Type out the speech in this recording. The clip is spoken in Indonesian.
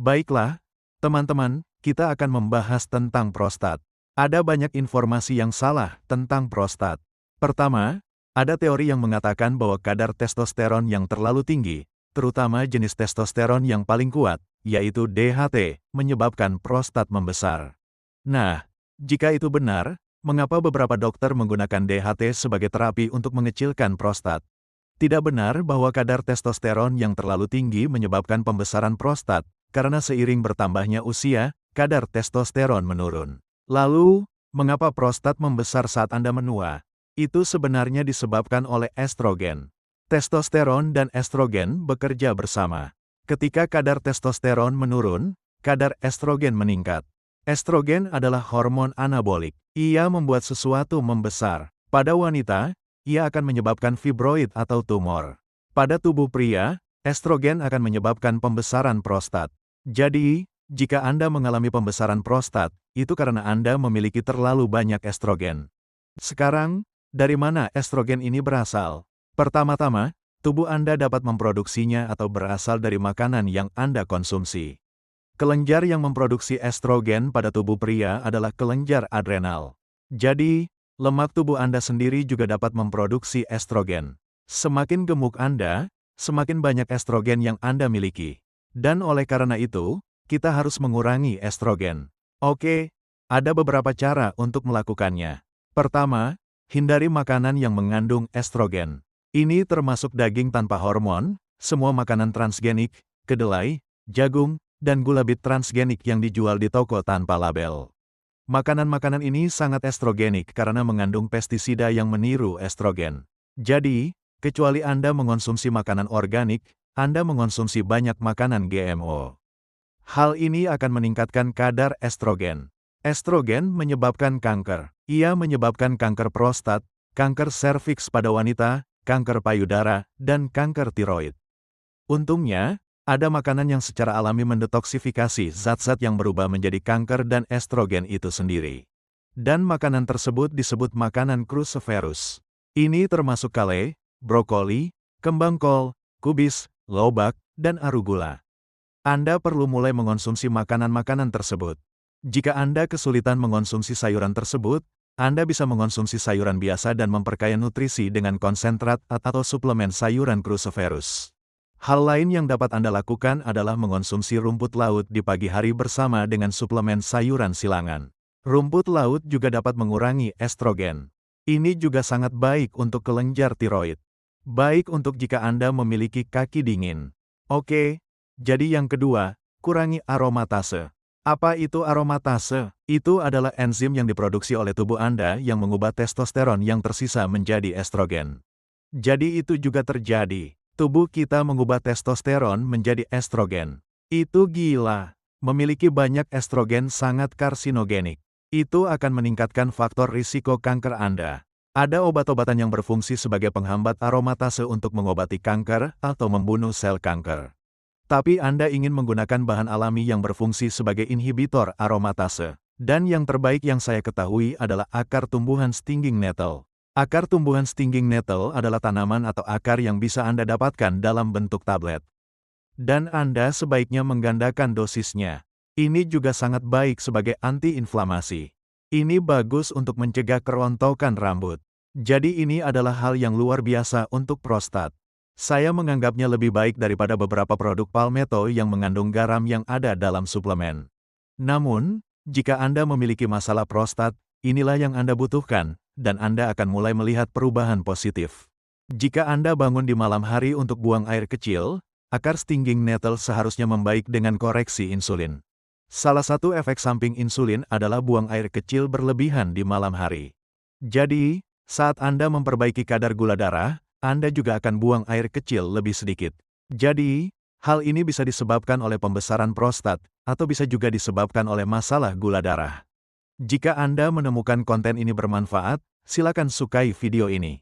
Baiklah, teman-teman, kita akan membahas tentang prostat. Ada banyak informasi yang salah tentang prostat. Pertama, ada teori yang mengatakan bahwa kadar testosteron yang terlalu tinggi, terutama jenis testosteron yang paling kuat, yaitu DHT, menyebabkan prostat membesar. Nah, jika itu benar, mengapa beberapa dokter menggunakan DHT sebagai terapi untuk mengecilkan prostat? Tidak benar bahwa kadar testosteron yang terlalu tinggi menyebabkan pembesaran prostat, karena seiring bertambahnya usia, kadar testosteron menurun. Lalu, mengapa prostat membesar saat Anda menua? Itu sebenarnya disebabkan oleh estrogen. Testosteron dan estrogen bekerja bersama. Ketika kadar testosteron menurun, kadar estrogen meningkat. Estrogen adalah hormon anabolik. Ia membuat sesuatu membesar. Pada wanita, ia akan menyebabkan fibroid atau tumor. Pada tubuh pria, estrogen akan menyebabkan pembesaran prostat. Jadi, jika Anda mengalami pembesaran prostat, itu karena Anda memiliki terlalu banyak estrogen. Sekarang, dari mana estrogen ini berasal? Pertama-tama, tubuh Anda dapat memproduksinya atau berasal dari makanan yang Anda konsumsi. Kelenjar yang memproduksi estrogen pada tubuh pria adalah kelenjar adrenal. Jadi, lemak tubuh Anda sendiri juga dapat memproduksi estrogen. Semakin gemuk Anda, semakin banyak estrogen yang Anda miliki. Dan oleh karena itu, kita harus mengurangi estrogen. Oke, ada beberapa cara untuk melakukannya. Pertama, hindari makanan yang mengandung estrogen. Ini termasuk daging tanpa hormon, semua makanan transgenik, kedelai, jagung, dan gula bit transgenik yang dijual di toko tanpa label. Makanan-makanan ini sangat estrogenik karena mengandung pestisida yang meniru estrogen. Jadi, kecuali Anda mengonsumsi makanan organik, Anda mengonsumsi banyak makanan GMO. Hal ini akan meningkatkan kadar estrogen. Estrogen menyebabkan kanker. Ia menyebabkan kanker prostat, kanker serviks pada wanita, kanker payudara, dan kanker tiroid. Untungnya, ada makanan yang secara alami mendetoksifikasi zat-zat yang berubah menjadi kanker dan estrogen itu sendiri. Dan makanan tersebut disebut makanan cruciferous. Ini termasuk kale, brokoli, kembang kol, kubis, lobak, dan arugula. Anda perlu mulai mengonsumsi makanan-makanan tersebut. Jika Anda kesulitan mengonsumsi sayuran tersebut, Anda bisa mengonsumsi sayuran biasa dan memperkaya nutrisi dengan konsentrat atau suplemen sayuran cruciferous. Hal lain yang dapat Anda lakukan adalah mengonsumsi rumput laut di pagi hari bersama dengan suplemen sayuran silangan. Rumput laut juga dapat mengurangi estrogen. Ini juga sangat baik untuk kelenjar tiroid. Baik untuk jika Anda memiliki kaki dingin. Oke, jadi yang kedua, kurangi aromatase. Apa itu aromatase? Itu adalah enzim yang diproduksi oleh tubuh Anda yang mengubah testosteron yang tersisa menjadi estrogen. Jadi itu juga terjadi. Tubuh kita mengubah testosteron menjadi estrogen. Itu gila. Memiliki banyak estrogen sangat karsinogenik. Itu akan meningkatkan faktor risiko kanker Anda. Ada obat-obatan yang berfungsi sebagai penghambat aromatase untuk mengobati kanker atau membunuh sel kanker. Tapi Anda ingin menggunakan bahan alami yang berfungsi sebagai inhibitor aromatase. Dan yang terbaik yang saya ketahui adalah akar tumbuhan stinging nettle. Akar tumbuhan stinging nettle adalah tanaman atau akar yang bisa Anda dapatkan dalam bentuk tablet. Dan Anda sebaiknya menggandakan dosisnya. Ini juga sangat baik sebagai anti-inflamasi. Ini bagus untuk mencegah kerontokan rambut. Jadi ini adalah hal yang luar biasa untuk prostat. Saya menganggapnya lebih baik daripada beberapa produk palmetto yang mengandung garam yang ada dalam suplemen. Namun, jika Anda memiliki masalah prostat, inilah yang Anda butuhkan, dan Anda akan mulai melihat perubahan positif. Jika Anda bangun di malam hari untuk buang air kecil, akar stinging nettle seharusnya membaik dengan koreksi insulin. Salah satu efek samping insulin adalah buang air kecil berlebihan di malam hari. Jadi, saat Anda memperbaiki kadar gula darah, Anda juga akan buang air kecil lebih sedikit. Jadi, hal ini bisa disebabkan oleh pembesaran prostat, atau bisa juga disebabkan oleh masalah gula darah. Jika Anda menemukan konten ini bermanfaat, silakan sukai video ini.